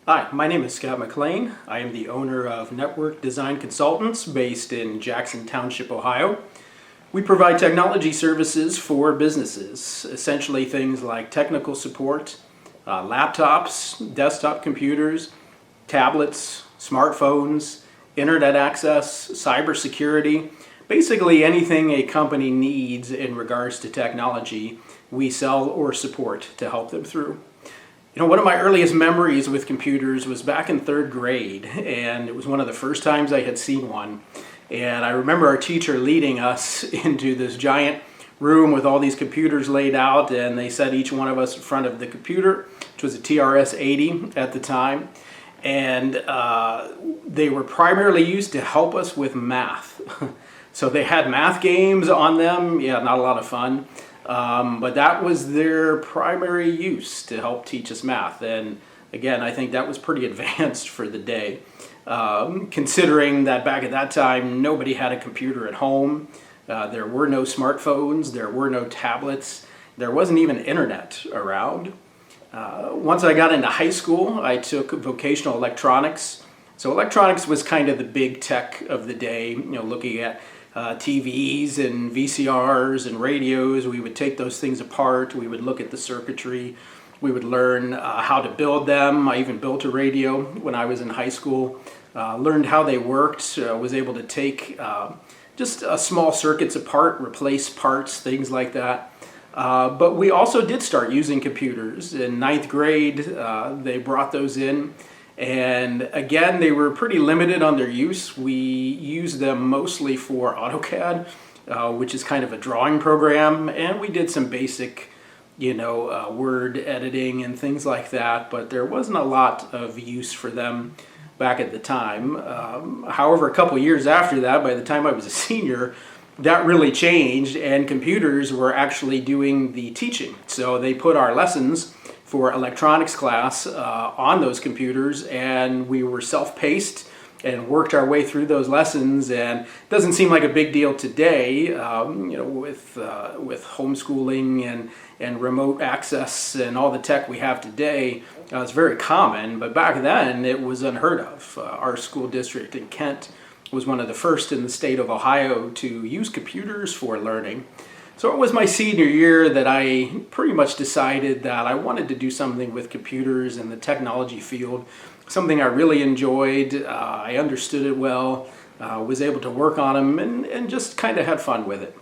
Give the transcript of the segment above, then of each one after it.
Hi, my name is Scott McLean. I am the owner of Network Design Consultants based in Jackson Township, Ohio. We provide technology services for businesses, essentially things like technical support, laptops, desktop computers, tablets, smartphones, internet access, cybersecurity, basically anything a company needs in regards to technology, we sell or support to help them through. One of my earliest memories with computers was back in third grade, and it was one of the first times I had seen one. And I remember our teacher leading us into this giant room with all these computers laid out, and they set each one of us in front of the computer, which was a TRS-80 at the time. And they were primarily used to help us with math. So they had math games on them. Yeah, not a lot of fun. But that was their primary use to help teach us math. And again, I think that was pretty advanced for the day. Considering that back at that time, nobody had a computer at home. There were no smartphones, there were no tablets, there wasn't even internet around. Once I got into high school, I took vocational electronics. So electronics was kind of the big tech of the day, looking at TVs and VCRs and radios. We would take those things apart. We would look at the circuitry. We would learn how to build them. I even built a radio when I was in high school. Learned how they worked. Was able to take just small circuits apart, replace parts, things like that. But we also did start using computers. In ninth grade, they brought those in. And again, they were pretty limited on their use. We used them mostly for AutoCAD, which is kind of a drawing program, and we did some basic, word editing and things like that, but there wasn't a lot of use for them back at the time. However, a couple years after that, by the time I was a senior, that really changed, and computers were actually doing the teaching. So they put our lessons for electronics class on those computers, and we were self-paced and worked our way through those lessons. And it doesn't seem like a big deal today, with homeschooling and remote access and all the tech we have today. It's very common, but back then it was unheard of. Our school district in Kent was one of the first in the state of Ohio to use computers for learning. So it was my senior year that I pretty much decided that I wanted to do something with computers in the technology field, something I really enjoyed. I understood it well, was able to work on them, and just kind of had fun with it.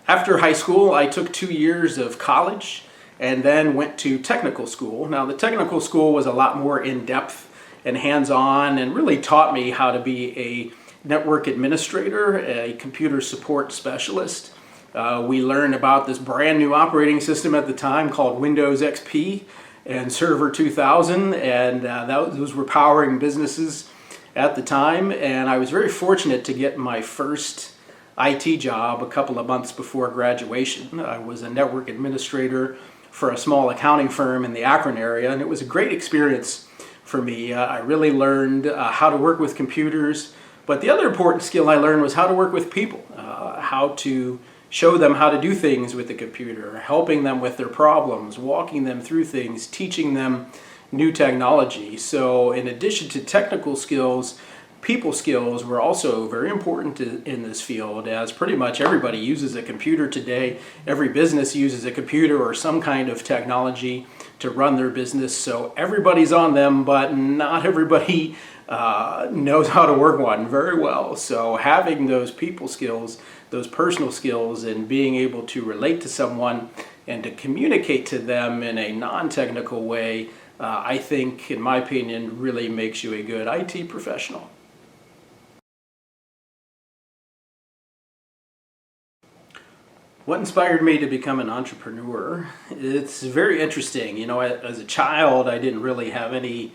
After high school, I took 2 years of college and then went to technical school. Now, the technical school was a lot more in-depth and hands-on, and really taught me how to be a network administrator, a computer support specialist. We learned about this brand new operating system at the time called Windows XP and Server 2000, and those were powering businesses at the time. And I was very fortunate to get my first IT job a couple of months before graduation. I was a network administrator for a small accounting firm in the Akron area, and it was a great experience for me. I really learned how to work with computers, but the other important skill I learned was how to work with people, how to show them how to do things with the computer, helping them with their problems, walking them through things, teaching them new technology. So in addition to technical skills, people skills were also very important in this field, as pretty much everybody uses a computer today. Every business uses a computer or some kind of technology to run their business. So everybody's on them, but not everybody knows how to work one very well. So having those people skills, those personal skills, and being able to relate to someone and to communicate to them in a non-technical way, I think, in my opinion, really makes you a good IT professional. What inspired me to become an entrepreneur? It's very interesting. As a child, I didn't really have any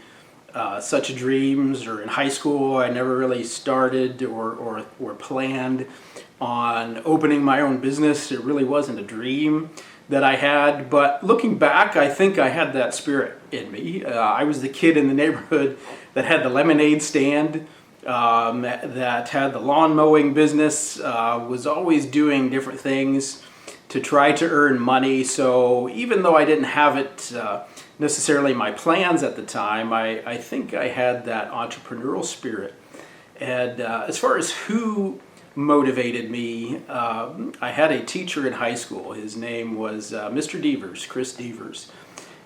such dreams, or in high school, I never really started or planned on opening my own business. It really wasn't a dream that I had, but looking back, I think I had that spirit in me. I was the kid in the neighborhood that had the lemonade stand, that had the lawn mowing business, was always doing different things to try to earn money. So even though I didn't have it necessarily my plans at the time. I think I had that entrepreneurial spirit. And as far as who motivated me, I had a teacher in high school. His name was Mr. Devers, Chris Devers.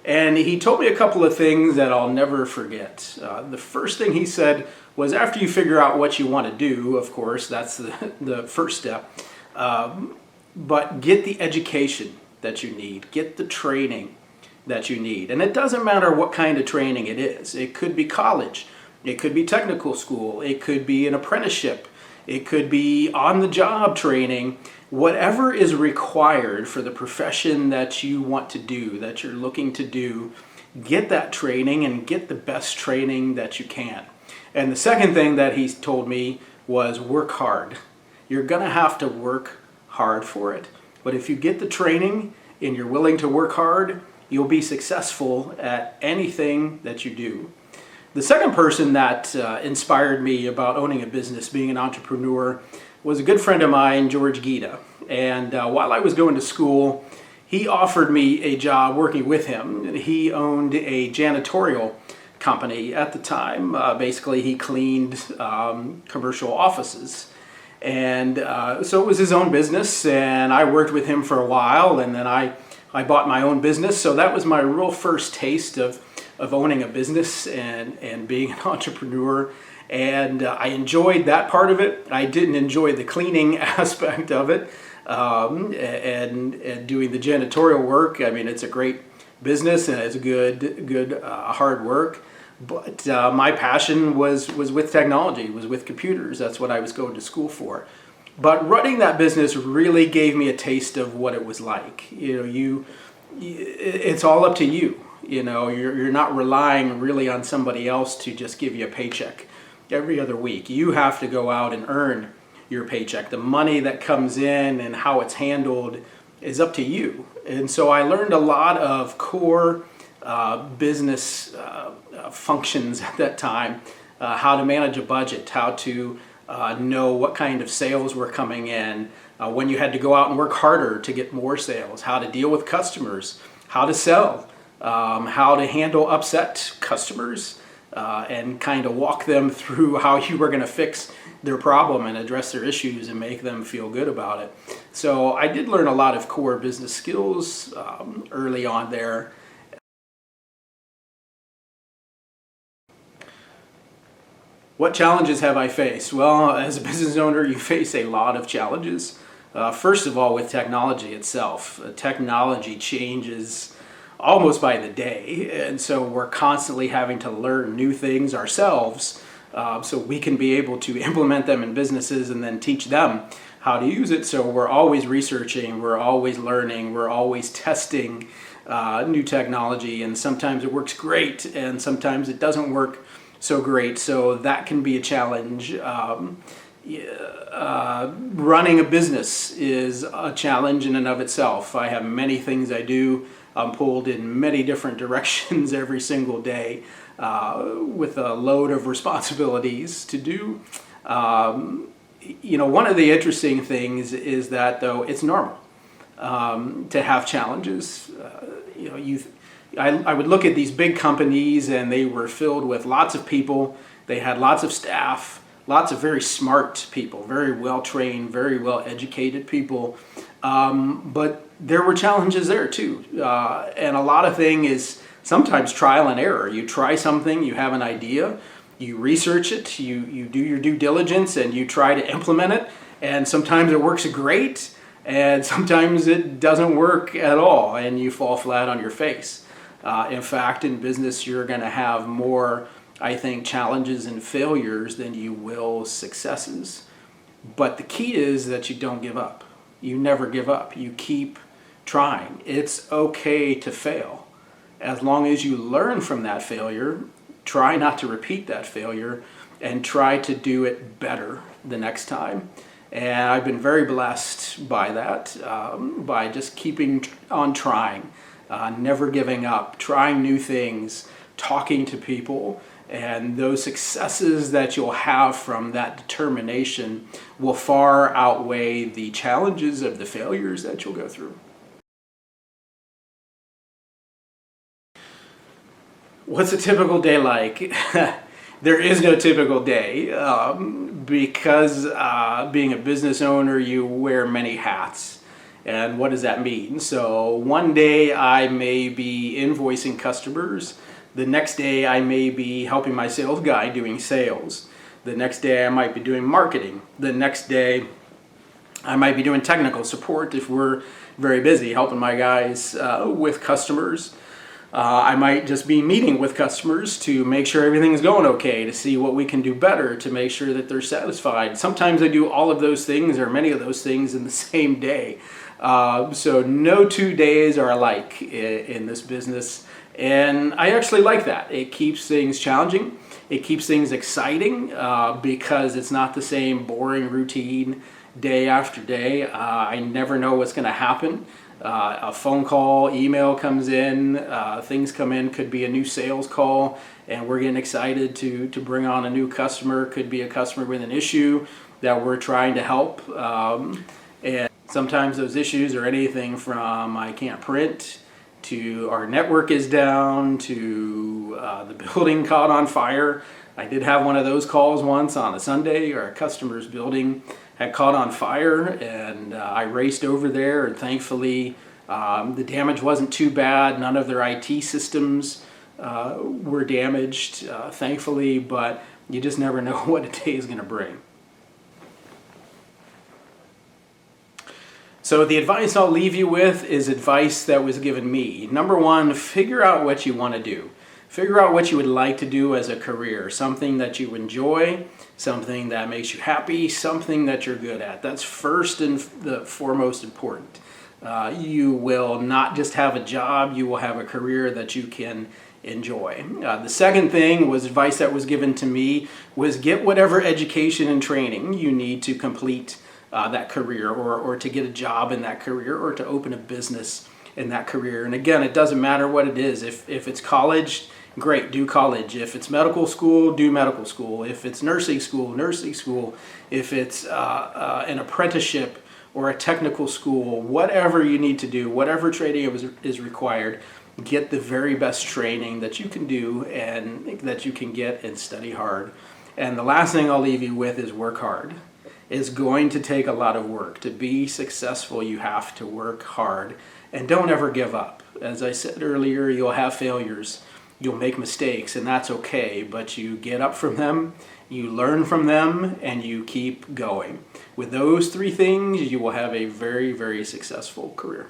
And he told me a couple of things that I'll never forget. The first thing he said was, after you figure out what you want to do, of course, that's the first step, but get the education that you need, get the training that you need. And it doesn't matter what kind of training it is. It could be college, it could be technical school, it could be an apprenticeship, it could be on-the-job training. Whatever is required for the profession that you want to do, that you're looking to do, get that training and get the best training that you can. And the second thing that he told me was, work hard. You're going to have to work hard for it. But if you get the training and you're willing to work hard, you'll be successful at anything that you do. The second person that inspired me about owning a business, being an entrepreneur, was a good friend of mine, George Gita. And while I was going to school, he offered me a job working with him. He owned a janitorial company at the time. Basically, he cleaned commercial offices. And so it was his own business, and I worked with him for a while, and then I bought my own business. So that was my real first taste of owning a business and being an entrepreneur. And I enjoyed that part of it. I didn't enjoy the cleaning aspect of it, and doing the janitorial work. I mean, it's a great business and it's good hard work. But my passion was with technology, was with computers. That's what I was going to school for. But running that business really gave me a taste of what it was like. It's all up to you. You're not relying really on somebody else to just give you a paycheck every other week. You have to go out and earn your paycheck. The money that comes in and how it's handled is up to you. And so I learned a lot of core business functions at that time, how to manage a budget, how to know what kind of sales were coming in, when you had to go out and work harder to get more sales, how to deal with customers, how to sell, how to handle upset customers, and kind of walk them through how you were going to fix their problem and address their issues and make them feel good about it. So I did learn a lot of core business skills early on there. What challenges have I faced? Well, as a business owner, you face a lot of challenges. First of all, with technology itself. Technology changes almost by the day, and so we're constantly having to learn new things ourselves, so we can be able to implement them in businesses and then teach them how to use it. So we're always researching, we're always learning, we're always testing new technology, and sometimes it works great and sometimes it doesn't work so great. So that can be a challenge. Running a business is a challenge in and of itself. I have many things I do. I'm pulled in many different directions every single day, with a load of responsibilities to do. One of the interesting things is that, though, it's normal to have challenges. I would look at these big companies and they were filled with lots of people. They had lots of staff, lots of very smart people, very well trained, very well educated people. But there were challenges there too. And a lot of thing is sometimes trial and error. You try something, you have an idea, you research it, you do your due diligence and you try to implement it. And sometimes it works great and sometimes it doesn't work at all and you fall flat on your face. In fact, in business, you're going to have more, I think, challenges and failures than you will successes. But the key is that you don't give up. You never give up. You keep trying. It's okay to fail. As long as you learn from that failure, try not to repeat that failure, and try to do it better the next time. And I've been very blessed by that, by just keeping on trying, never giving up, trying new things, talking to people. And those successes that you'll have from that determination will far outweigh the challenges of the failures that you'll go through. What's a typical day like? There is no typical day because being a business owner, you wear many hats. And what does that mean? So one day I may be invoicing customers. The next day I may be helping my sales guy doing sales. The next day I might be doing marketing. The next day I might be doing technical support if we're very busy, helping my guys with customers. I might just be meeting with customers to make sure everything's going okay, to see what we can do better, to make sure that they're satisfied. Sometimes I do all of those things or many of those things in the same day. So no 2 days are alike in this business. And I actually like that. It keeps things challenging. It keeps things exciting because it's not the same boring routine day after day. I never know what's going to happen. A phone call, email comes in, things come in, could be a new sales call, and we're getting excited to bring on a new customer. Could be a customer with an issue that we're trying to help. And sometimes those issues are anything from I can't print, to our network is down, to the building caught on fire. I did have one of those calls once on a Sunday, or a customer's building had caught on fire, and I raced over there, and thankfully the damage wasn't too bad. None of their IT systems were damaged, thankfully, but you just never know what a day is going to bring. So the advice I'll leave you with is advice that was given me. Number one, figure out what you want to do. Figure out what you would like to do as a career, something that you enjoy, something that makes you happy, something that you're good at. That's first and the foremost important. You will not just have a job, you will have a career that you can enjoy. The second thing was advice that was given to me was get whatever education and training you need to complete that career, or to get a job in that career, or to open a business in that career. And again, it doesn't matter what it is. If it's college, great, do college. If it's medical school, do medical school. If it's nursing school, nursing school. If it's an apprenticeship or a technical school, whatever you need to do, whatever training is required, get the very best training that you can do and that you can get, and study hard. And the last thing I'll leave you with is work hard. It's going to take a lot of work. To be successful, you have to work hard, and don't ever give up. As I said earlier, you'll have failures. You'll make mistakes, and that's okay, but you get up from them, you learn from them, and you keep going. With those three things, you will have a very, very successful career.